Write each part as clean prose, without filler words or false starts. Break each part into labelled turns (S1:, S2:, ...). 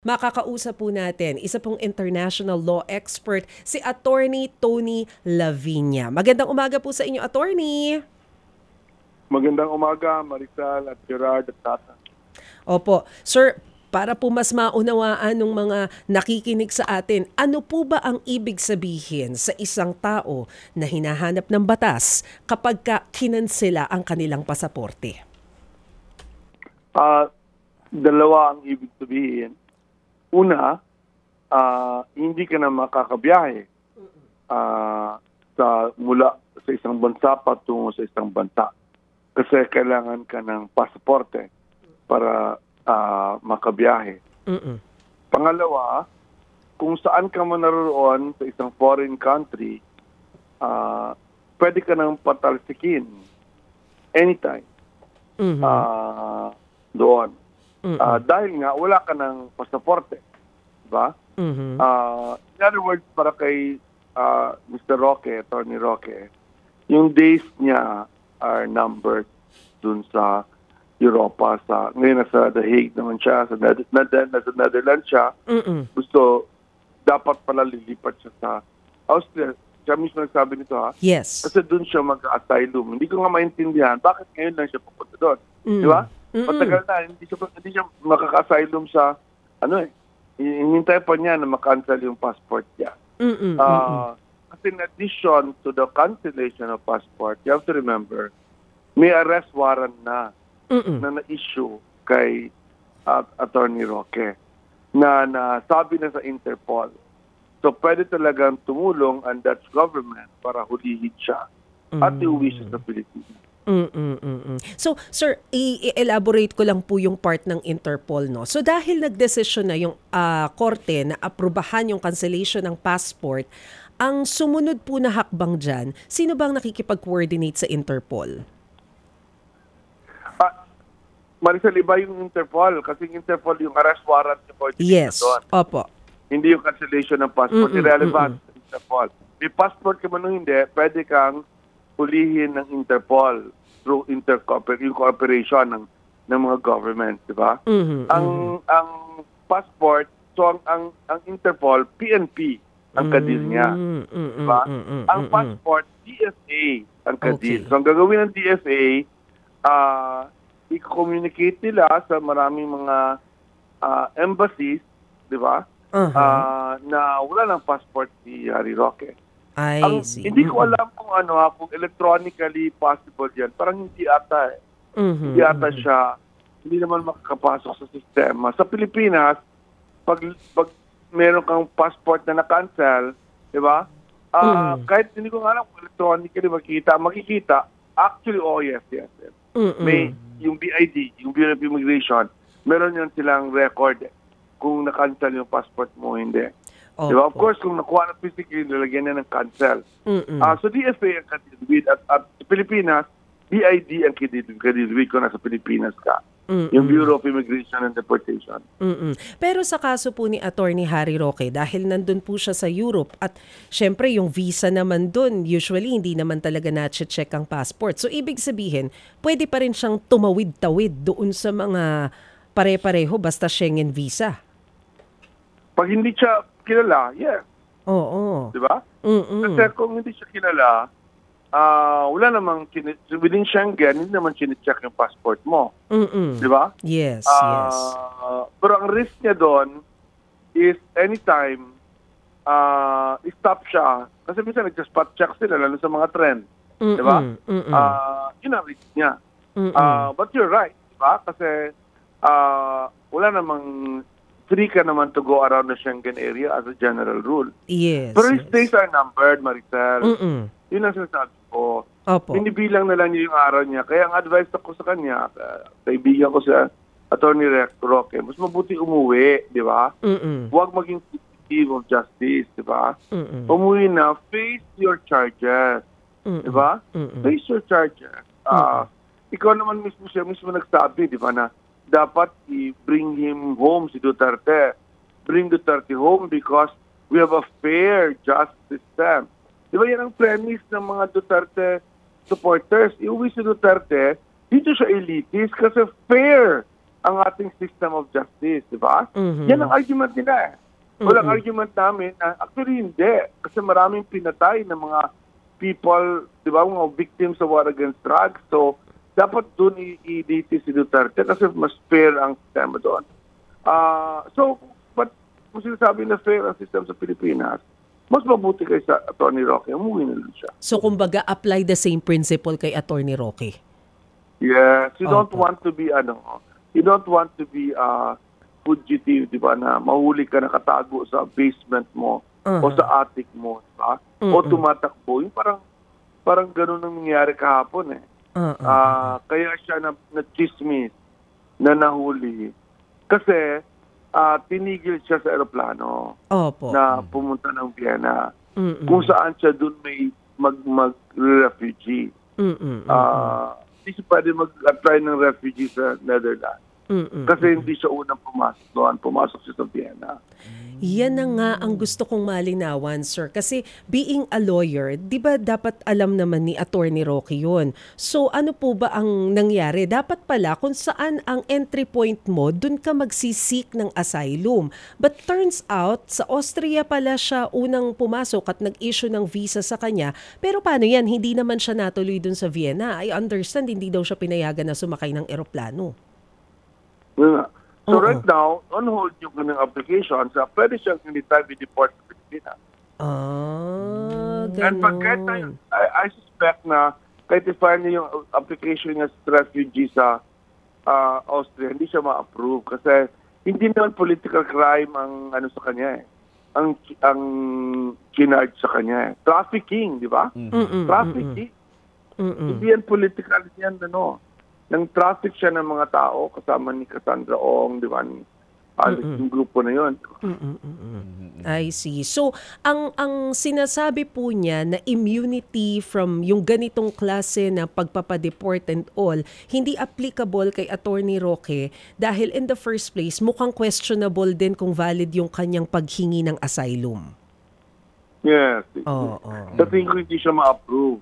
S1: Makakausap po natin, isa pong international law expert, si Attorney Tony Lavinia. Magandang umaga po sa inyo, Attorney.
S2: Magandang umaga, Marisal at Gerard at Tata.
S1: Opo. Sir, para po mas maunawaan ng mga nakikinig sa atin, ano po ba ang ibig sabihin sa isang tao na hinahanap ng batas kapag kinansela ang kanilang pasaporte?
S2: Dalawa ang ibig sabihin. Una, hindi ka na makakabiyahe mula sa isang bansa patungo sa isang bansa. Kasi kailangan ka ng pasaporte para makabiyahe. Pangalawa, kung saan ka man naroon sa isang foreign country, pwede ka nang patalsikin anytime doon. Dahil nga wala ka ng pasaporte, diba? In other words, para kay Mr. Roque, Attorney Roque, yung days niya are numbered dun sa Europa. Ngayon nasa The Hague naman siya, nasa Netherlands siya. Gusto, dapat pala lilipat siya sa Austria. Siya mismo nagsabi nito, ha?
S1: Yes.
S2: Kasi dun siya mag-asylum. Hindi ko nga maintindihan, bakit ngayon lang siya pupunta doon? Di ba? Matagal na, hindi siya makaka-asylum sa, hinintay pa niya na makancel yung passport niya. Kasi in addition to the cancellation of passport, you have to remember, may arrest warrant na na-issue kay Attorney Roque na sabi na sa Interpol. So pwede talagang tumulong ang Dutch government para hulihin siya at iuwi siya sa Pilipinas.
S1: So, sir, i-elaborate ko lang po yung part ng Interpol, no? So, dahil nagdesisyon na yung korte na aprubahan yung cancellation ng passport, ang sumunod po na hakbang dyan, sino bang nakikipag-coordinate sa Interpol?
S2: Marisol, iba yung Interpol. Kasi yung Interpol, yung arrest warrant yung coordinate doon.
S1: Opo.
S2: Hindi yung cancellation ng passport. Irrelevant sa Interpol. May passport ka man o hindi, pwede kang hulihin ng Interpol through yung cooperation ng mga government, di ba? Ang passport, so ang Interpol, PNP ang kadil niya. Di ba? Ang passport, DSA ang kadil. So ang gagawin ng DSA, i-communicate nila sa maraming mga embassies, di ba? Na wala ng passport si Harry Roque. Hindi ko alam kung kung electronically possible yan. Parang hindi ata Hindi ata siya, hindi naman makakapasok sa sistema. Sa Pilipinas, pag meron kang passport na na-cancel, di ba? Kahit hindi ko alam kung electronically makikita, actually, yes. May yung BID, yung Bureau of Immigration, meron yan silang record kung na-cancel yung passport mo, hindi. Diba? Of course, kung nakuha na physically, nilagyan na ng cancel. So, DFA ang kadilwid at Pilipinas, BID ang kadilwid kung nasa Pilipinas ka. Yung Bureau of Immigration and Deportation.
S1: Pero sa kaso po ni Attorney Harry Roque, dahil nandun po siya sa Europe at syempre yung visa naman dun, usually hindi naman talaga na-check ang passport. So, ibig sabihin, pwede pa rin siyang tumawid-tawid doon sa mga pare-pareho basta Schengen visa.
S2: Pag hindi siya kilala, yes.
S1: Oo.
S2: Diba? Kasi kung hindi siya kilala, wala namang, within Schengen, hindi naman chinecheck yung passport mo. Diba?
S1: Yes.
S2: Pero ang risk niya doon is anytime stop siya. Kasi minsan nag-spot check sila, lalo sa mga trend. Diba? Yun ang risk niya. But you're right. Diba? Kasi wala namang free ka naman to go around the Schengen area as a general rule.
S1: Yes.
S2: Pero his days are numbered, Maricel. Yun ang sinasabi ko. Binibilang na lang niya yung araw niya. Kaya ang advice ako sa kanya, kaibigan ko sa Attorney Roque, mas mabuti umuwi, di ba? Huwag maging fugitive of justice, di ba? Umuwi na, face your charges. Di ba? Face your charges. Ikaw naman siya mismo nagsabi, di ba, na dapat i-bring him home si Duterte. Bring Duterte home because we have a fair, just system. Di ba yan ang premise ng mga Duterte supporters? Iuwi si Duterte, dito siya elitist kasi fair ang ating system of justice, di ba? Yan ang argument nila Walang argument namin. Actually, hindi. Kasi maraming pinatay ng mga people, di ba, mga victims of war against drugs. So, dapat doon i-DT si Duterte kasi mas fair ang sistema doon. But kung sinasabi na fair ang system sa Pilipinas, mas mabuti kay sa Atty. Roque, umuwi na lang siya.
S1: So, kumbaga, apply the same principle kay Atty. Roque?
S2: Yes. You don't want to be, fugitive, di ba, na mahuli ka nakatago sa basement mo o sa attic mo, di ba? O tumatakbo. Yung parang ganun ang nangyari kahapon Kaya siya na-chismis, na nahuli. Kasi tinigil siya sa aeroplano na pumunta ng Vienna. Kung saan siya doon may mag-refugee. Hindi siya pwede mag-apply ng refugee sa Netherlands. Kasi hindi siya unang pumasok doon. Pumasok siya sa Vienna.
S1: Yan na nga ang gusto kong malinawan, sir. Kasi being a lawyer, di ba dapat alam naman ni Atty. Roque yun? So ano po ba ang nangyari? Dapat pala kung saan ang entry point mo, dun ka magsisik ng asylum. But turns out, sa Austria pala siya unang pumasok at nag-issue ng visa sa kanya. Pero paano yan? Hindi naman siya natuloy dun sa Vienna. I understand, hindi daw siya pinayagan na sumakay ng eroplano.
S2: So right now, on hold yung kanyang application. So pwede siyang anytime i-deport sa Pilipinas.
S1: Ganun.
S2: And kahit I suspect na kahit i-file niya yung application niya sa refugee sa Austria, hindi siya ma-approve kasi hindi naman political crime ang ano sa kanya ang kinarge sa kanya Trafficking, di ba? Trafficking. Hindi yan political, yan nang traffic siya ng mga tao kasama ni Cassandra Ong, di ba? Yung grupo na yun.
S1: I see. So, ang sinasabi po niya na immunity from yung ganitong klase na pagpapadeport and all, hindi applicable kay Atty. Roque dahil in the first place, mukhang questionable din kung valid yung kanyang paghingi ng asylum.
S2: Yes. Sa tingin ko hindi siya ma-approve.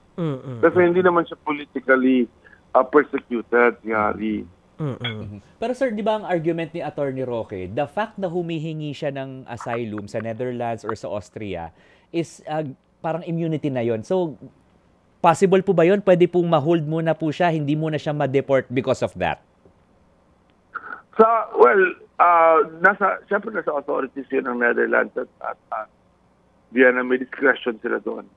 S2: Kasi hindi naman siya politically persecuted, yari.
S3: Pero sir, di ba ang argument ni Atty. Roque, the fact na humihingi siya ng asylum sa Netherlands or sa Austria is parang immunity na yon. So, possible po ba yon? Pwede pong ma-hold muna po siya, hindi muna siya ma-deport because of that?
S2: Siyempre nasa authorities yun ng Netherlands at Vienna, may discretion sila doon.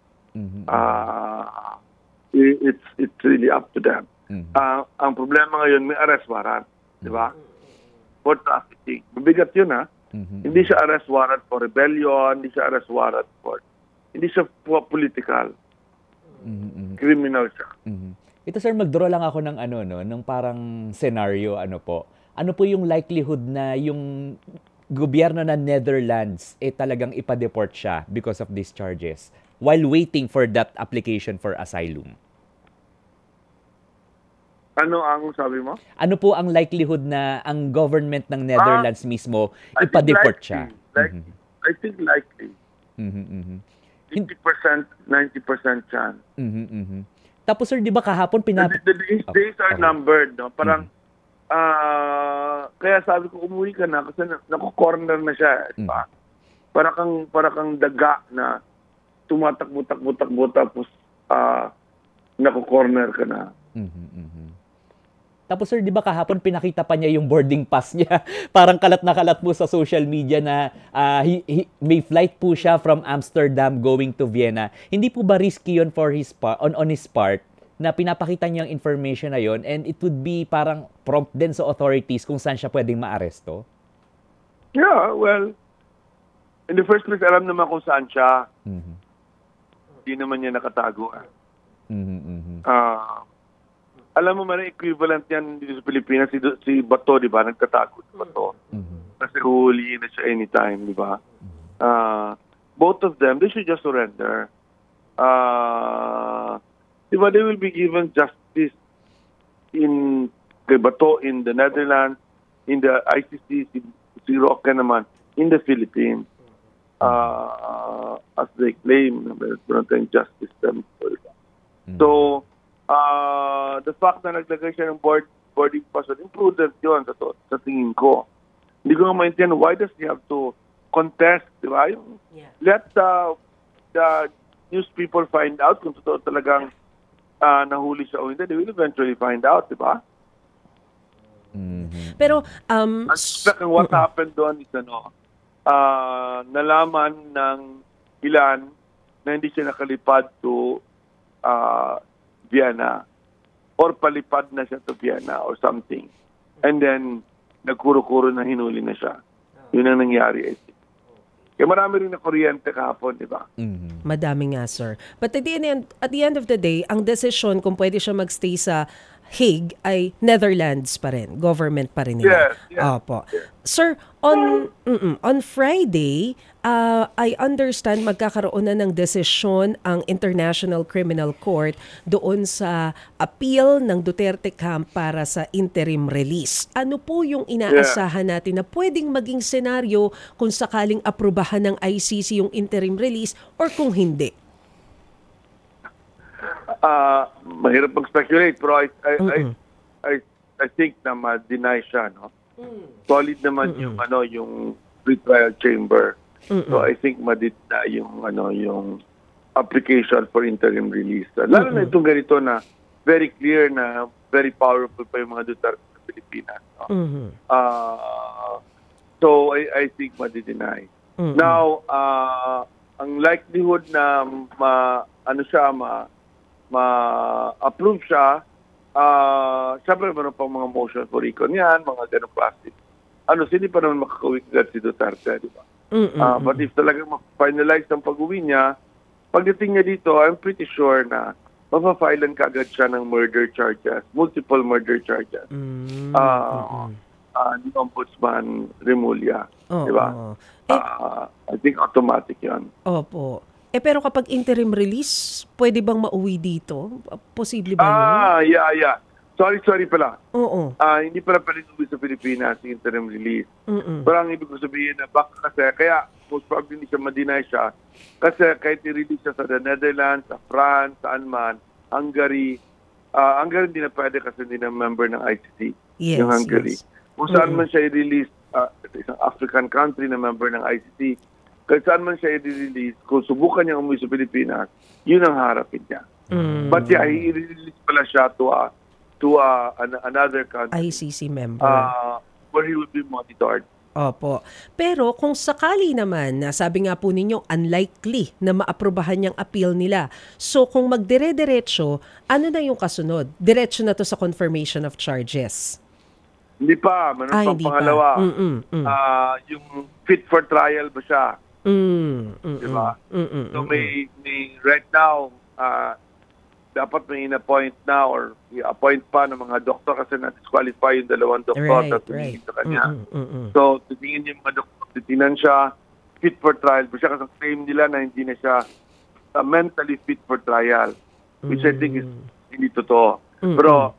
S2: It's really up to them. Ang problema ngayon, may arrest warrant. Di ba? For trafficking. Mabigat yun, Hindi siya arrest warrant for rebellion, hindi siya arrest warrant for... Hindi siya political. Criminal siya.
S3: Ito sir, mag-draw lang ako ng ng parang scenario, Ano po yung likelihood na yung gobyerno ng Netherlands talagang ipa-deport siya because of these charges while waiting for that application for asylum?
S2: Ano ang sabi mo?
S3: Ano po ang likelihood na ang government ng Netherlands mismo ipa-deport siya?
S2: I think likely. 50%, 90% chance.
S3: Tapos sir, di ba kahapon
S2: The days are numbered, no? Parang, kaya sabi ko, umuwi ka na kasi naku-corner na siya. Diba? Para kang daga na tumatakbo-takbo tapos naku-corner ka na.
S3: Tapos sir, di ba kahapon pinakita pa niya yung boarding pass niya? Parang kalat na kalat po sa social media na may flight po siya from Amsterdam going to Vienna. Hindi po ba risky yun for on his part na pinapakita niyang information na yon and it would be parang prompt din sa authorities kung saan siya pwedeng maaresto?
S2: Yeah, well, in the first place, alam naman kung saan siya. Hindi naman niya nakatago. Alam mo man, equivalent yan dito sa Pilipinas, si Bato, di ba? Nagtatago si Bato. Kasi huhulihin na siya anytime, di ba? Both of them, they should just surrender. Di ba, they will be given justice kay Bato in the Netherlands, in the ICC, si Roque naman, in the Philippines. As they claim, meron tayong justice system. So, the fact na naglagay siya ng boarding pass, imprudent yun sa tingin ko. Hindi ko nga maintindihan, why does he have to contest, di ba? Let the news people find out kung totoo talagang nahuli siya o hindi. They will eventually find out, di ba?
S1: Mm-hmm. Pero,
S2: what happened doon is, nalaman ng ilan na hindi siya nakalipad to Vienna or palipad na siya to Vienna or something. And then, nagkuro-kuro na hinuli na siya. Yun ang nangyari, I think. Kaya marami rin na kuryente kahapon, di ba?
S1: Mm-hmm. Madami nga, sir. But at the end of the day, ang desisyon kung pwede siya magstay sa Hague ay Netherlands pa rin. Government pa rin nila.
S2: Yes.
S1: Opo. Yes. Sir, on Friday, I understand magkakaroon na ng desisyon ang International Criminal Court doon sa appeal ng Duterte camp para sa interim release. Ano po yung inaasahan natin na pwedeng maging senaryo kung sakaling aprubahan ng ICC yung interim release or kung hindi?
S2: Mahirap mag-speculate, pero I think na ma-deny siya, no? Solid naman yung pre-trial chamber. So I think ma-deny yung application for interim release. Lalo na itong ganito na very clear na very powerful pa yung mga Duterte sa Pilipinas. No? So I think ma-deny. Now, ang likelihood na ma-approve siya, siyempre meron pang mga motion for recon yan, mga ganong plastic. Hindi pa naman makakawin agad si Duterte, di ba? But if talagang ma-finalize ang pag-uwi niya, pagdating niya dito, I'm pretty sure na mapafilan ka agad siya ng murder charges, multiple murder charges. Ni Ombudsman Remulla, di ba? I think automatic yan.
S1: Opo. Pero kapag interim release, pwede bang mauwi dito? Posible ba yun?
S2: Yeah. Sorry pala.
S1: Oo.
S2: Hindi pala pwede uwi sa Pilipinas, interim release. Pero ang ibig ko sabihin na baka kasi, kaya most probably hindi siya ma-deny siya. Kasi kahit i-release siya sa the Netherlands, sa France, saan man, Hungary. Hungary hindi na pwede kasi hindi na member ng ICC. Yung Hungary. Kung saan man siya i-release, isang African country na member ng ICC, kahit saan man siya i-release, kung subukan niya umuwi sa Pilipinas, yun ang harapin niya. But yeah, i-release pala siya to another country.
S1: ICC member.
S2: Where he will be monitored.
S1: Opo. Pero kung sakali naman, sabi nga po ninyo, unlikely na maaprubahan yung appeal nila. So kung magdire-diretso, ano na yung kasunod? Diretso na to sa confirmation of charges?
S2: Hindi pa. Meron pang pangalawa. Yung fit for trial ba siya? Diba? So may right now, dapat may in-appoint na or i-appoint pa ng mga doktor kasi na-disqualify yung dalawang doktor na tumingin sa kanya. So, titingin yung mga doktor, titingnan siya, fit for trial ba siya kasi claim nila na hindi na siya mentally fit for trial, which I think is hindi totoo. Pero,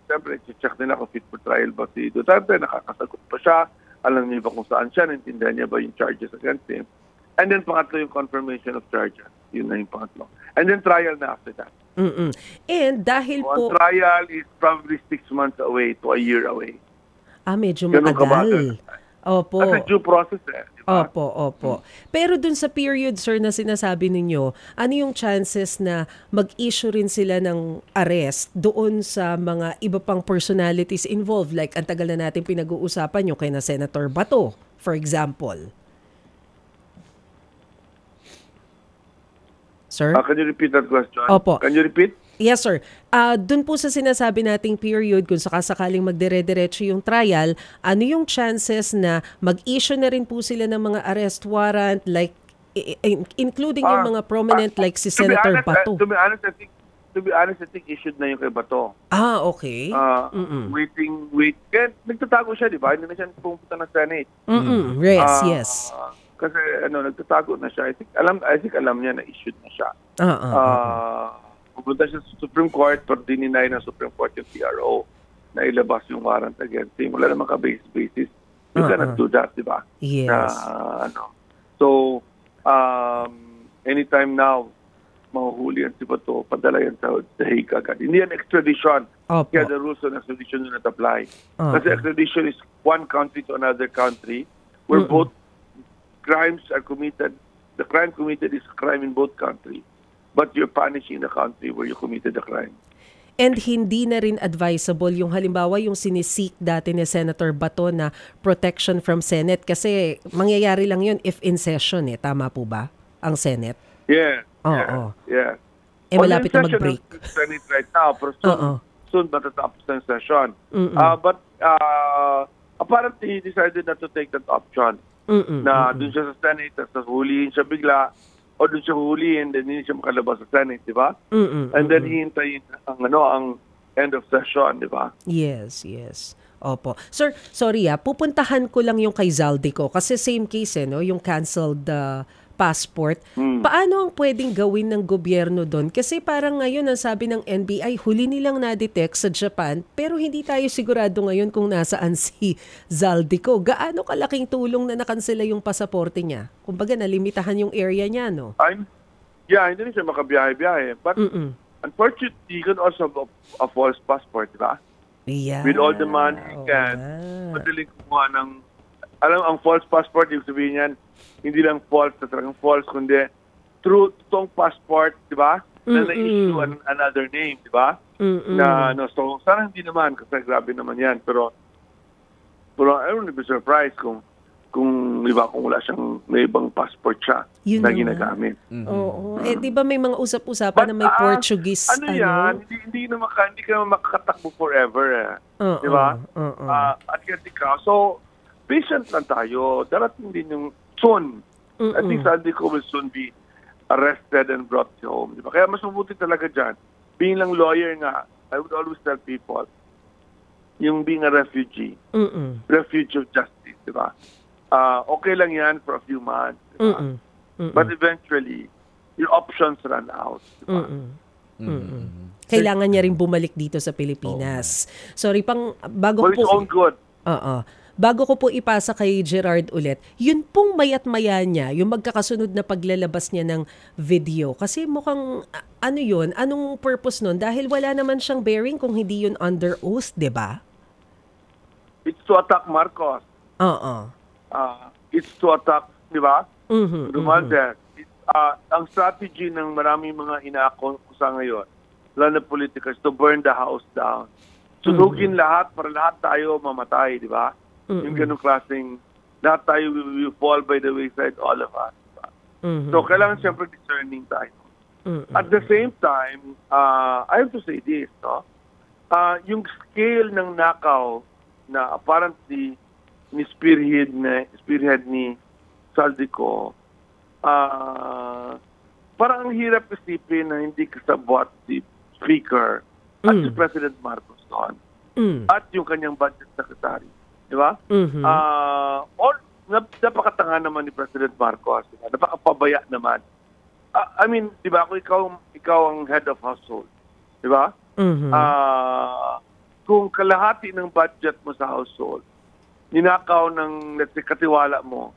S2: siyempre, check nila kung fit for trial ba si Duterte, nakakasagot pa siya, alam niya ba kung saan siya, naintindihan niya ba yung charges against him. And then pangatlo yung confirmation of charges. Yun na yung pangatlo. And then trial na after that.
S1: And dahil
S2: so, po... trial is probably 6 months away to a year away.
S1: Medyo matagal. Opo.
S2: Kasi due process diba?
S1: Opo. Pero dun sa period, sir, na sinasabi ninyo, ano yung chances na mag-issue rin sila ng arrest doon sa mga iba pang personalities involved? Like, ang tagal na natin pinag-uusapan yung kay na Senator Bato, for example. Sir?
S2: Can you repeat that question?
S1: Opo.
S2: Can you repeat?
S1: Yes, sir. Doon po sa sinasabi nating period, kung sakasakaling magdire-diretso yung trial, ano yung chances na mag-issue na rin po sila ng mga arrest warrant, like including yung mga prominent like si Senator Bato?
S2: To be honest, I think issued na yung kay Bato.
S1: Okay.
S2: Waiting. Kaya nagtatago siya, di ba? Hindi na siya pumunta ng Senate.
S1: Yes.
S2: Kasi nagtatago na siya. I think alam niya na issued na siya. Pupunta siya sa Supreme Court pero dininay ng Supreme Court yung PRO na ilabas yung warrant against him. Wala naman ka-basis. You cannot do that, di ba?
S1: Yes.
S2: So, anytime now, mahuhuli yan si Bato, padala yan sa Hague agad. Hindi yan extradition.
S1: Opo.
S2: Kaya the rules on extradition do not apply. Kasi extradition is one country to another country where both crimes are committed. The crime committed is a crime in both countries. But you're punishing the country where you committed the crime.
S1: And hindi na rin advisable yung halimbawa yung sinisik dati ni Senator Bato na protection from Senate kasi mangyayari lang yun if in session Tama po ba ang Senate?
S2: Yeah.
S1: Yeah. Malapit na mag-break.
S2: Senate right now, pero soon matatapos na yung session. But apparently he decided not to take that option. Na dun siya sa Senate, tapos huliin siya bigla, o doon siya huliin, then hindi siya makalabas sa Senate, di ba? And then hihintayin ang end of session, di ba?
S1: Yes. Opo. Sir, sorry pupuntahan ko lang yung kay Zaldico kasi same case yung canceled passport. Paano ang pwedeng gawin ng gobyerno doon? Kasi parang ngayon ang sabi ng NBI, huli nilang na-detect sa Japan pero hindi tayo sigurado ngayon kung nasaan si Zaldico. Gaano kalaking tulong na nakansela yung pasaporte niya? Kumbaga nalimitahan yung area niya, no?
S2: Hindi siya makabiyahe-biyahe. But unfortunately, you can also have a false passport, di ba?
S1: Yeah.
S2: With all the money you can, madaling kumuha ng, ang false passport, yung sabihin yan, hindi lang false na talagang false, kundi true, totoong passport, di ba? Na na-issue another name, di ba? So, sana hindi naman, kasi grabe naman yan. Pero I wouldn't be surprised kung di ba, kung wala siyang may ibang passport siya na ginagamit.
S1: Oo. Di ba may mga usap-usapan na may Portuguese,
S2: yan, hindi ka makakatakbo forever, di ba? At kasi so, patient lang tayo. Darating din yung soon. I think Zaldico will soon be arrested and brought home. Diba? Kaya mas mabuti talaga dyan. Being lang lawyer nga, I would always tell people, yung being a refugee, refuge of justice, diba? Okay lang yan for a few months. Diba? But eventually, your options run out. Diba?
S1: Kailangan niya rin bumalik dito sa Pilipinas. Sorry, bago
S2: for his own good.
S1: Bago ko po ipasa kay Gerard ulit, yun pong mayat-maya niya, yung magkakasunod na paglalabas niya ng video. Kasi mukhang, anong purpose nun? Dahil wala naman siyang bearing kung hindi yun under oath, di ba?
S2: It's to attack Marcos. It's to attack, di ba? Romualdez. Ang strategy ng maraming mga inaakusa ngayon, lalo na politicals, to burn the house down. Sunugin lahat para lahat tayo mamatay, di ba? Yung ganung klaseng, lahat tayo will fall by the wayside, all of us. Diba? So, kailangan siyempre discerning tayo. At the same time, I have to say this, no? Yung scale ng nakaw na apparently spearhead ni Zaldico, parang ang hirap isipin na hindi kasabot si Speaker at si President Marcos doon. At yung kanyang budget secretary. Di ba? Napakatanga naman ni President Marcos. Diba? Napakapabaya naman. I mean, di ba, kung ikaw ang head of household, di ba? Kung kalahati ng budget mo sa household, ninakaw ng, let's say, katiwala mo,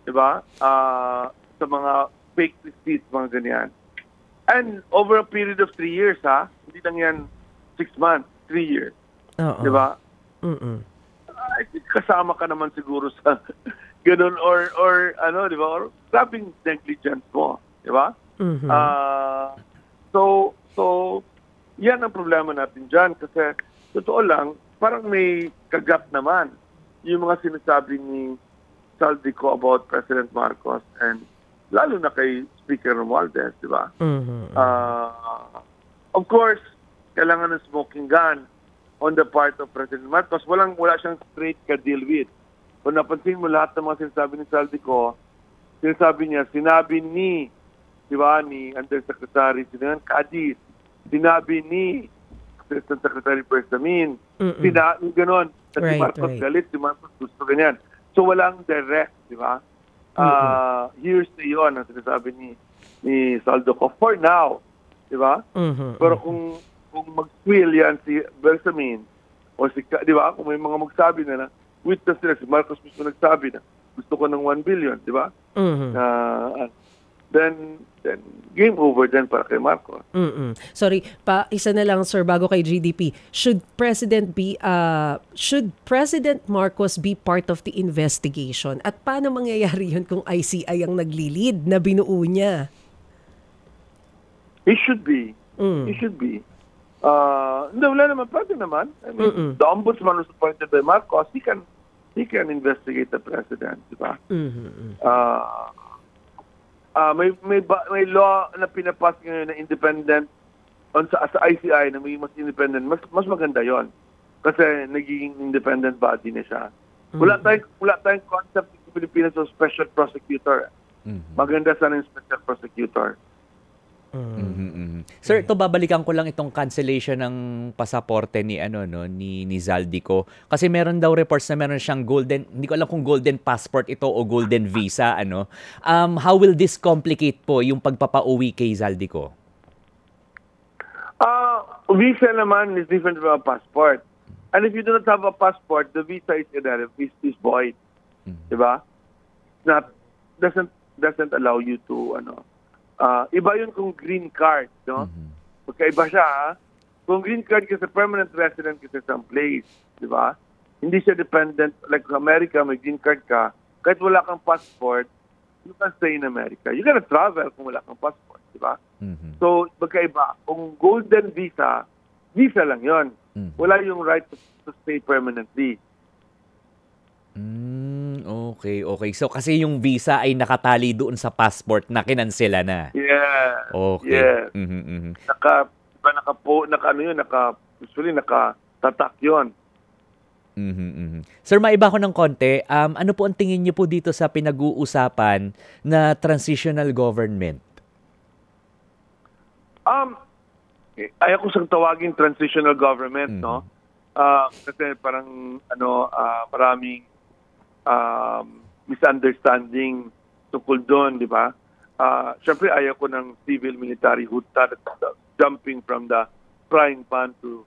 S2: di ba? Sa mga fake receipts, mga ganyan. And over a period of 3 years, hindi lang yan 6 months, 3 years. Di ba? I think kasama ka naman siguro sa ganun or di ba? Or grabbing negligence mo, di ba? So yan ang problema natin dyan kasi totoo lang, parang may kagat naman yung mga sinasabi ni Zaldico about President Marcos and lalo na kay Speaker Romualdez, di ba? Of course, kailangan ng smoking gun on the part of President Marcos. Wala siyang straight ka-deal with. Kung napansin mo lahat ng mga sinasabi ni Zaldico, sinabi ni, di ba, ni Undersecretary Sinan Cadiz, sinabi ni Assistant Secretary Bersamin, gano'n. Si Marcos galit, si Marcos gusto ganyan. So walang direct, di ba? Here's the yun ang sinasabi ni Zaldico for now, di ba? Pero kung mag-squill yan si Bersamin o di ba, kung may mga magsabi na witness nila, si Marcos mismo nagsabi na gusto ko ng 1 billion, di ba? then game over then para kay Marcos.
S1: Sorry, isa na lang sir bago kay GDP. Should President Marcos be part of the investigation? At paano mangyayari 'yun kung ICI ang naglilid na binuo niya?
S2: He should be. He should be. Wala naman, pwede naman. I mean, the ombudsman was appointed by Marcos. He can investigate the president, di ba? May law na pinapas ngayon na independent sa ICI na may mas independent. Mas maganda yon kasi nagiging independent body na siya. Wala tayong concept sa Pilipinas of special prosecutor. Maganda sana yung special prosecutor.
S3: Sir, ito babalikan ko lang itong cancellation ng pasaporte ni ni Zaldico kasi meron daw reports na meron siyang golden, hindi ko alam kung golden passport ito o golden visa how will this complicate po yung pagpapauwi kay Zaldico?
S2: Visa naman is different from a passport. And if you do not have a passport, the visa is irrelevant, is void. Diba? Doesn't allow you to iba yun kung green card, no? Magkaiba siya, ha? Kung green card kasi permanent resident kasi some place, di ba? Hindi siya dependent, like sa America, may green card ka, kahit wala kang passport, you can stay in America. You can travel kung wala kang passport, di ba? So, magkaiba. Kung golden visa, visa lang yon. Wala yung right to stay permanently.
S3: Okay. So, kasi yung visa ay nakatali doon sa passport na kinansela na.
S2: Yeah.
S3: Okay.
S2: Yeah. Usually nakatatak yun.
S3: Sir, maiba ko ng konti. Ano po ang tingin niyo po dito sa pinag-uusapan na transitional government?
S2: Ayaw ko sang tawagin transitional government, no? Kasi parang maraming misunderstanding tungkol doon, di ba? Siyempre, ayaw ko ng civil-military junta jumping from the frying pan to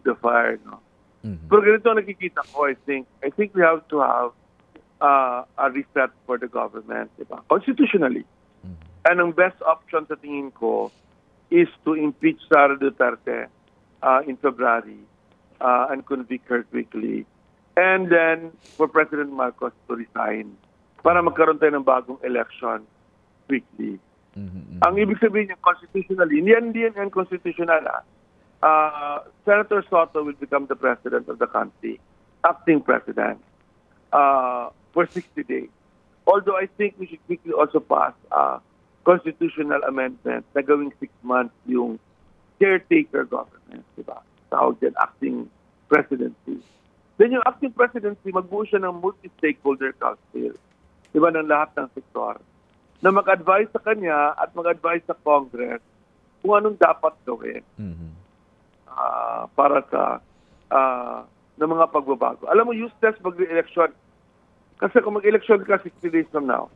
S2: the fire, no? Pero ganito nakikita ko, I think we have to have a reset for the government, di ba? Constitutionally. And ang best option sa tingin ko is to impeach Sara Duterte in February and convict her quickly. And then, for President Marcos to resign para magkaroon tayo ng bagong election quickly. Ang ibig sabihin niya, constitutionally, hindi yan constitutional. Senator Soto will become the president of the country, acting president, for 60 days. Although I think we should quickly also pass a constitutional amendment na gawing 6 months yung caretaker government, diba? Tawag din, acting presidency. Then yung acting presidency, magbuo siya ng multi-stakeholder council, di ba, ng lahat ng sektor, na mag-advise sa kanya at mag-advise sa Congress kung anong dapat gawin para sa ng mga pagbabago. Alam mo, useless mag-election. Kasi kung mag-election ka 60 days from now,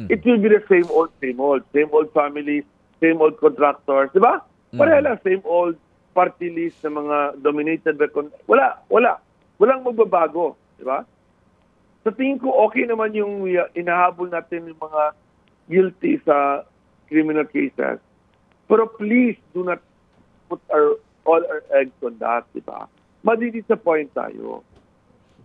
S2: it will be the same old families, same old contractors, di ba? Pareha lang, same old party list ng mga dominated by... Walang magbabago, di ba? Sa tingin ko, okay naman yung inahabol natin yung mga guilty sa criminal cases. Pero please, do not put all our eggs on that, di ba? Madi-disappoint tayo.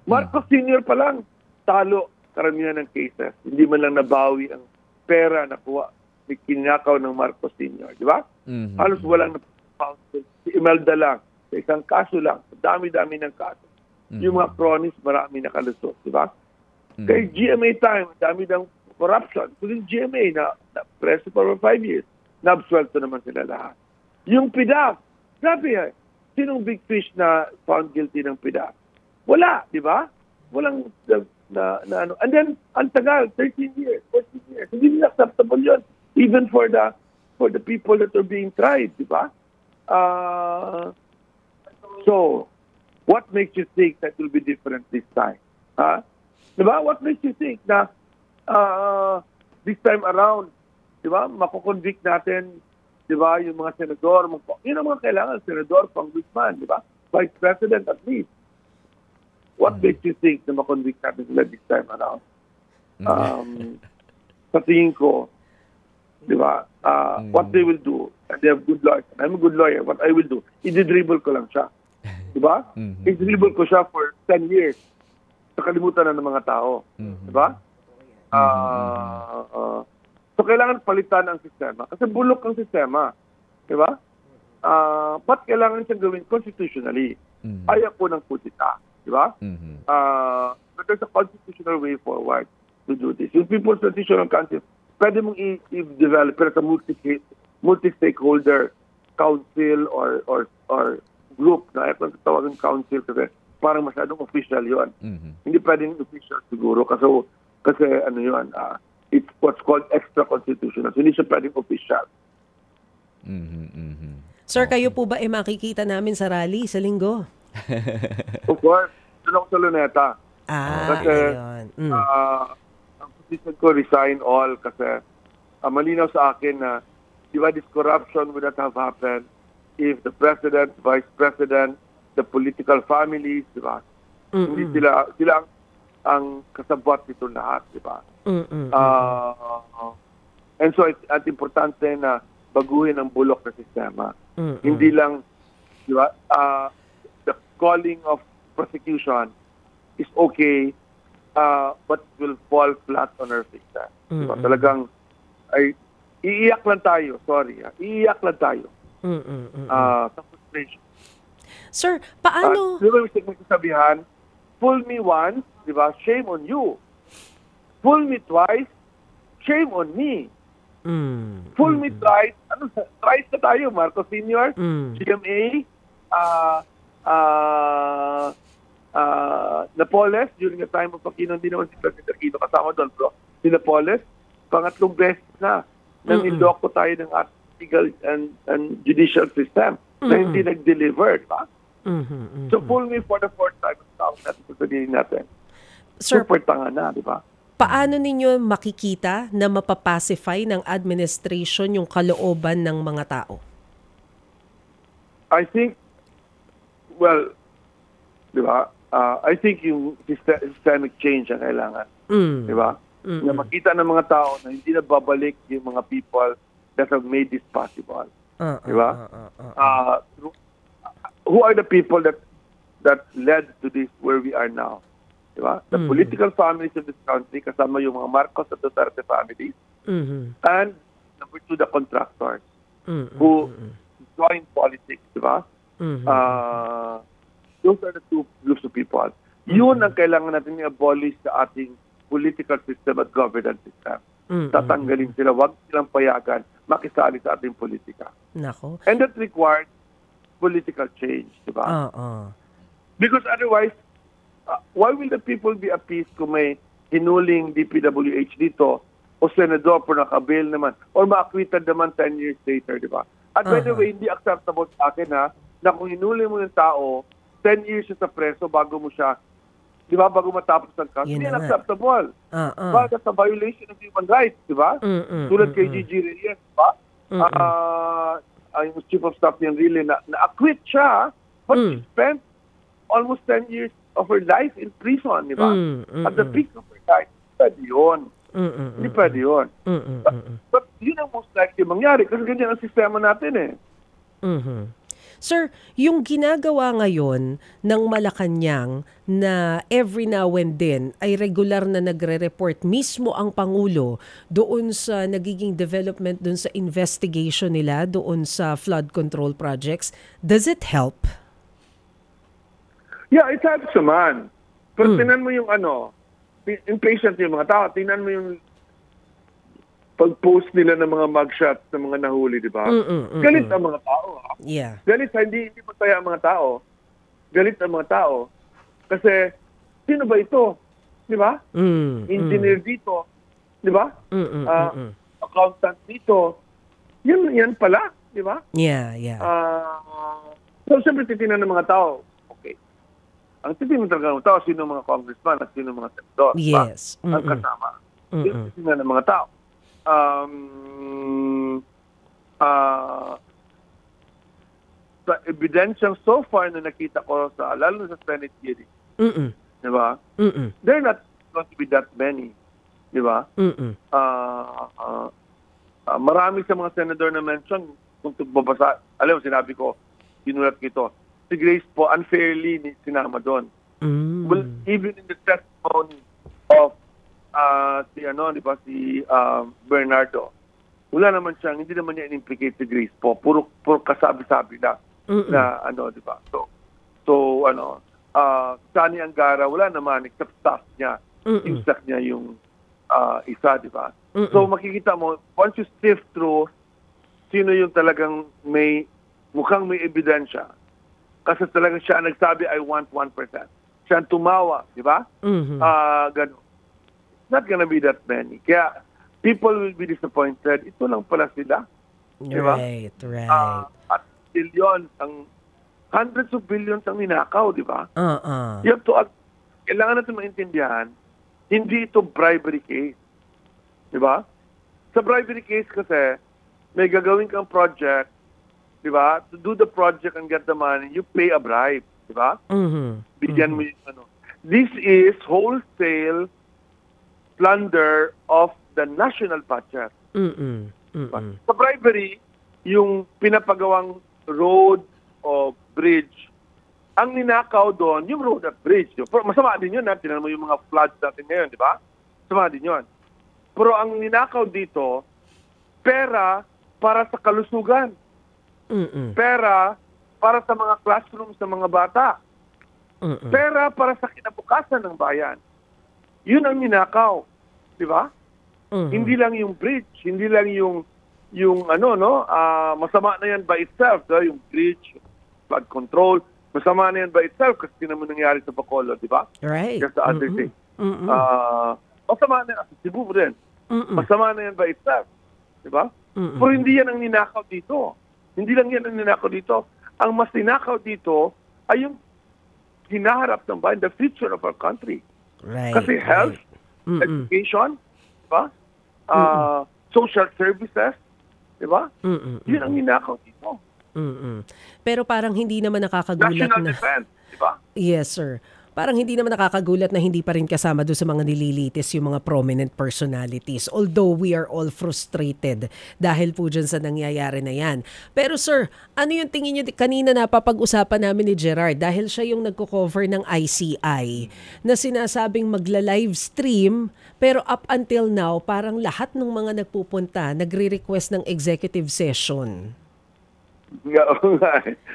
S2: Marcos Sr. pa lang, talo karamihan ng cases. Hindi man lang nabawi ang pera na kinakaw ng Marcos Sr., di ba? Halos walang na-counsel. Si Imelda lang, sa isang kaso lang, dami-dami ng kaso. Yung mga cronies, marami nakalusot, di ba? Kay GMA time, dami ng corruption. So yung GMA na preso for 5 years, na-absuelto naman sila lahat. Yung PDAP, sabi sinong big fish na found guilty ng PDAP? Wala, di ba? Walang ano. And then, ang tagal, 13 years, 14 years. Hindi nila acceptable yun. Even for the people that are being tried, di ba? So, what makes you think that will be different this time? Diba? What makes you think na this time around, diba, makukonvict natin, diba, yung mga senador, yun ang mga kailangan, senador, congressman, diba? Vice President at least. What makes you think na makonvict natin sila this time around? Sa tingin ko, di ba? What they will do, and they have good lawyers. I'm a good lawyer. What I will do, i-dribble ko lang siya. Di ba? I-dribble ko siya for 10 years. Nakalimutan na ng mga tao. Di ba? So, kailangan palitan ang sistema. Kasi bulok ang sistema. Di ba? Ba't kailangan siyang gawin constitutionally? Ayaw ko ng kutita. Di ba? But there's a constitutional way forward to do this. Yung People's Transitional Council, pwede mong i-develop as a multi-stakeholder council or group na ito ang tawagan council kasi parang masyadong official yon. Hindi pwedeng official siguro kasi ano yun, it's what's called extra-constitutional. So, hindi siya pwedeng official.
S1: Sir, kayo po ba makikita namin sa rally sa linggo?
S2: Of course. Doon ako sa Luneta. Kasi ang position ko, resign all kasi malinaw sa akin na di ba this corruption would not have happened if the president, vice president, the political families, di ba? Hindi sila ang kasabwat nito lahat, di ba? And so at importante na baguhin ang bulok na sistema. Hindi lang, di ba, the calling of prosecution is okay, but will fall flat on our face. Diba? Talagang, iiyak lang tayo, sorry. Iiyak lang tayo. Sa frustration.
S1: Sir, paano?
S2: Di ba may sabihan, fool me once, di ba, shame on you. Fool me twice, shame on me. Fool me twice, thrice na tayo, Marcos Sr., GMA, Napoles, during the time of Aquino, hindi naman si President Aquino kasama doon, bro. Si Napoles, pangatlong beses na niloko tayo ng legal and judicial system na hindi nag-deliver, di ba? So, fool me for the fourth time, sasabihin natin.
S1: Sir,
S2: super tanga na, di ba?
S1: Paano ninyo makikita na mapapacify ng administration yung kalooban ng mga tao?
S2: I think, well, di ba, I think yung systemic change ang kailangan. Di ba? Na makita ng mga tao na hindi na babalik yung mga people that have made this possible. Di ba? Who are the people that led to this where we are now? Di ba? The political families of this country, kasama yung mga Marcos at Duterte families, and number two, the contractors who join politics, di ba? Those are the two groups of people. Yun ang kailangan natin i-abolish sa ating political system at governance system. Tatanggalin sila, wag silang payagan makisali sa ating politika.
S1: Nako.
S2: And that requires political change, di ba? Because otherwise, why will the people be appeased kung may hinuling DPWH dito o senador por nakabail naman or ma-acquitted naman 10 years later, di ba? At by the way, hindi acceptable sa akin na kung hinuling mo yung tao, 10 years sa preso bago mo siya, di ba, bago matapos ang kaso, hindi acceptable. Diba? That's a violation of human rights, di ba? Tulad kay Gigi Reyes, di ba? Yung chief of staff niya really na-acquit siya, but she spent almost 10 years of her life in prison, di ba? At the peak of her life, pwede yun. Hindi pwede yun. But yun ang most likely mangyari kasi ganyan ang sistema natin
S1: Sir, yung ginagawa ngayon ng Malacanang na every now and then ay regular na nagre-report mismo ang Pangulo doon sa nagiging development doon sa investigation nila doon sa flood control projects, does it help?
S2: Yeah, it helps naman. Pero tingnan mo yung impatient yung mga tao. Tingnan mo yung pag-post nila ng mga mugshots ng mga nahuli, di ba? Galit ang mga tao.
S1: Yeah.
S2: Galit, hindi masaya ang mga tao. Galit ang mga tao. Kasi, sino ba ito? Di ba? Engineer dito. Di ba? Accountant dito. Yan pala. Di ba?
S1: Yeah.
S2: So, siyempre, titingnan ng mga tao. Okay. Ang titingnan talaga ng tao, sino mga congressman at sino mga senador.
S1: Yes.
S2: Ang kasama. Titingnan ng mga tao. Sa ebidensyang so far na nakita ko lalo sa Senate hearing, di ba? They're not going to be that many, di ba? marami sa mga senador na mention, kung babasa, alam mo, sinabi ko, sinulat ko ito, si Grace po unfairly sinama doon. Well, even in the testimony of si Bernardo, wala naman siyang, hindi naman niya in-implicate si Grace po. Puro kasabi-sabi na di ba? So Sani Angara, wala naman, except staff niya. Yung staff niya yung isa, di ba? So makikita mo, once you sift through, sino yung talagang mukhang may ebidensya. Kasi talagang siya nagsabi, I want 1%. Siya ang tumawa, di ba? Ganun. It's not gonna be that many. Kaya, people will be disappointed. Ito lang pala sila. Di ba?
S1: Right.
S2: At billions, hundreds of billions ang ninakaw, di ba? You have to, kailangan natin maintindihan, hindi ito bribery case. Di ba? Sa bribery case kasi, may gagawin kang project, di ba? To do the project and get the money, you pay a bribe, di ba? Bigyan mo yung This is wholesale plunder of the national budget. Sa bribery, yung pinapagawang road o bridge, ang ninakaw doon, yung road at bridge. Masama din yun, tinan mo yung mga floods natin ngayon, di ba? Masama din yun. Pero ang ninakaw dito, pera para sa kalusugan. Pera para sa mga classrooms ng mga bata. Pera para sa kinabukasan ng bayan. Yun ang ninakaw. Di ba? Hindi lang yung bridge, hindi lang yung masama na yan by itself, yung bridge, flood control, masama na yan by itself kasi tinan mo nangyari sa Bacolod, di ba?
S1: Right.
S2: Just the other day. Masama na yan, sa Cebu rin. Masama na yan by itself. Di ba? Pero hindi yan ang ninakaw dito. Hindi lang yan ang ninakaw dito. Ang mas ninakaw dito ay yung hinaharap ng bayan, the future of our country.
S1: Right.
S2: Kasi health, education, di ba? Social services, di ba? Yun ang ninakaw dito.
S1: Pero parang hindi naman nakakagulat
S2: National
S1: na...
S2: defense, di ba?
S1: Yes, sir. Parang hindi naman nakakagulat na hindi pa rin kasama doon sa mga nililitis yung mga prominent personalities. Although we are all frustrated dahil po dyan sa nangyayari na yan. Pero sir, ano yung tingin nyo? Kanina napapag-usapan namin ni Gerard dahil siya yung nagko-cover ng ICI na sinasabing magla-live stream pero up until now parang lahat ng mga nagpupunta nagre-request ng executive session.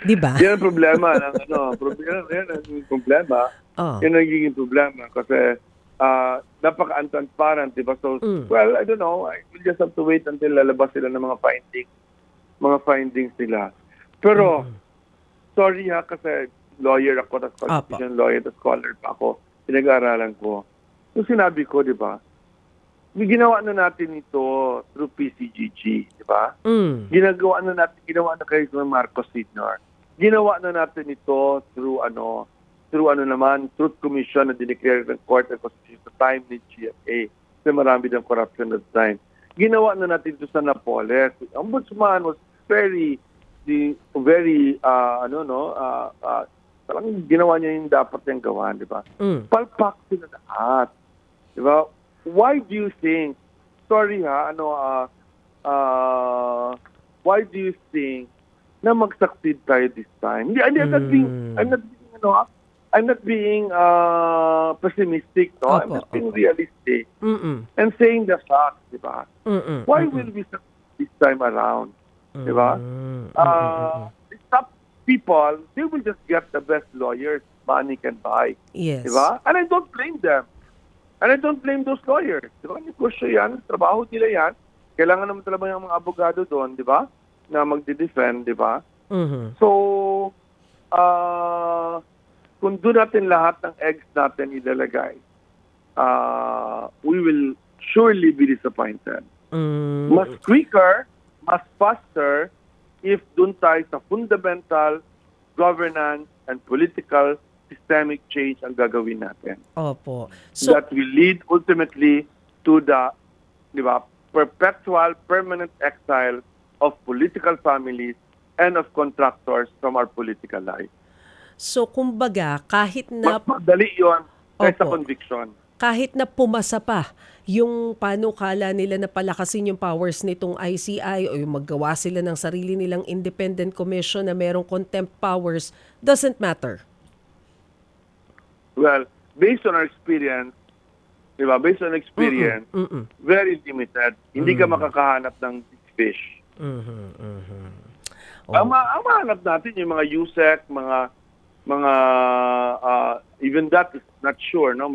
S1: Diba?
S2: Yan ang problema. Yan ang problema. Yan ang nagiging problema kasi napaka-untransparent, diba? So, well, I don't know. We'll just have to wait until lalabas sila ng mga findings nila. Pero, sorry kasi lawyer ako, tas constitution lawyer, tas scholar pa ako. Pinag-aaralan ko. Yung sinabi ko, diba? Ginawa na natin ito through PCGG, di ba? Ginawa na kay Marcos Sr. Ginawa na natin ito through Truth Commission na dineclare ng Court of Constitution sa time ni GFA. Kasi marami ng corruption at the time. Ginawa na natin ito sa Napoles. The Ombudsman was talagang ginawa niya yung dapat niyang gawa, di ba? Palpak sila lahat. Di ba? Why do you think, why do you think na mag-succeed tayo this time? I'm not being pessimistic, no? I'm just being realistic and saying the facts, di ba? Why will we succeed this time around? Di ba? These top people, they will just get the best lawyers money can buy.
S1: Yes.
S2: Di ba? And I don't blame them. And I don't blame those lawyers. Di ba? Negosyo yan, trabaho nila yan. Kailangan naman talaga yung mga abogado doon, di ba? Na magdi-defend, di ba? So, kung doon natin lahat ng eggs natin ilalagay, we will surely be disappointed. Mas quicker, mas faster, if doon tayo sa fundamental governance and political systemic change ang gagawin natin.
S1: Opo.
S2: So, that will lead ultimately to the, di ba, perpetual, permanent exile of political families and of contractors from our political life.
S1: So, kumbaga, kahit na...
S2: Mas madali yun kaysa conviction.
S1: kahit na pumasa pa yung panukala nila na palakasin yung powers nitong ICI o yung maggawa sila ng sarili nilang independent commission na merong contempt powers, doesn't matter.
S2: Well, based on our experience, diba? Based on experience, very limited. Hindi ka makakahanap ng fish. Ang mahanap natin yung mga USEC, mga even that is not sure, no?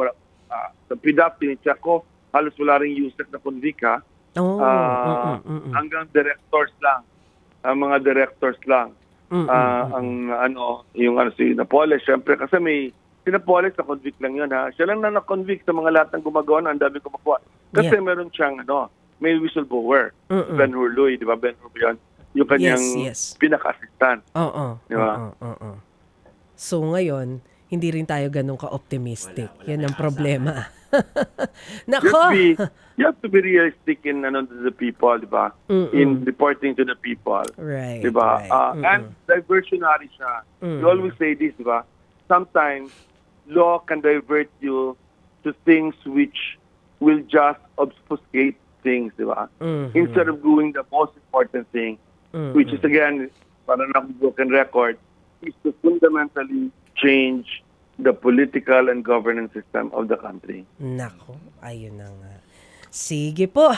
S2: Sa PDAP, tinicheck ko, halos wala rin USEC na convict, ha? Hanggang directors lang. Mga directors lang. Si Napoles, syempre, kasi may si Napoles na convict lang yun, ha? Siya lang na na-convict sa mga lahat ng gumagawa na ang dami gumawa. Kasi meron siyang, may whistleblower. Ben Hurluy, di ba? Ben Hurluy yun. Yung kanyang pinaka-assistant. Di ba?
S1: So ngayon, hindi rin tayo ganun ka-optimistic. Yan ang problema. Nako!
S2: You have to be realistic in to the people, di ba? In reporting to the people.
S1: Right.
S2: Di ba? And diversionary siya. You always say this, di ba? Sometimes, law can divert you to things which will just obfuscate things, di ba? Instead of doing the most important thing, which is, again, para na broken record, is to fundamentally change the political and governance system of the country.
S1: Nako, ayun na nga. Sige po.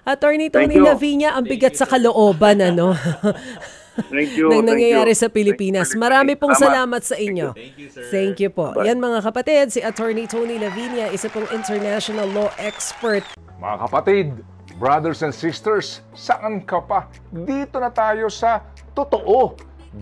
S1: Attorney Tony Lavinia, ang bigat sa kalooban,
S2: Thank you.
S1: Nang nangyayari sa Pilipinas. Marami pong salamat sa inyo.
S3: Thank you, sir.
S1: Thank you po. Yan mga kapatid, si Attorney Tony Lavinia, isa pong international law expert.
S4: Mga kapatid, brothers and sisters, saan ka pa? Dito na tayo sa totoo.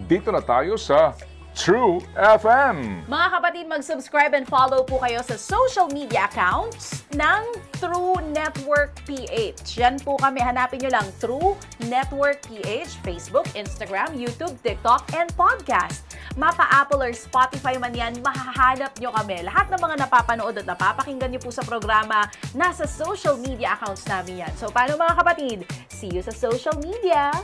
S4: Dito na tayo sa True FM.
S5: Mga kapatid, mag-subscribe and follow po kayo sa social media accounts ng True Network PH. Yan po kami. Hanapin nyo lang True Network PH, Facebook, Instagram, YouTube, TikTok, and podcast. Mapa Apple or Spotify man yan, mahahanap nyo kami. Lahat ng mga napapanood at napapakinggan nyo po sa programa, nasa social media accounts namin yan. So, paano mga kapatid? See you sa social media!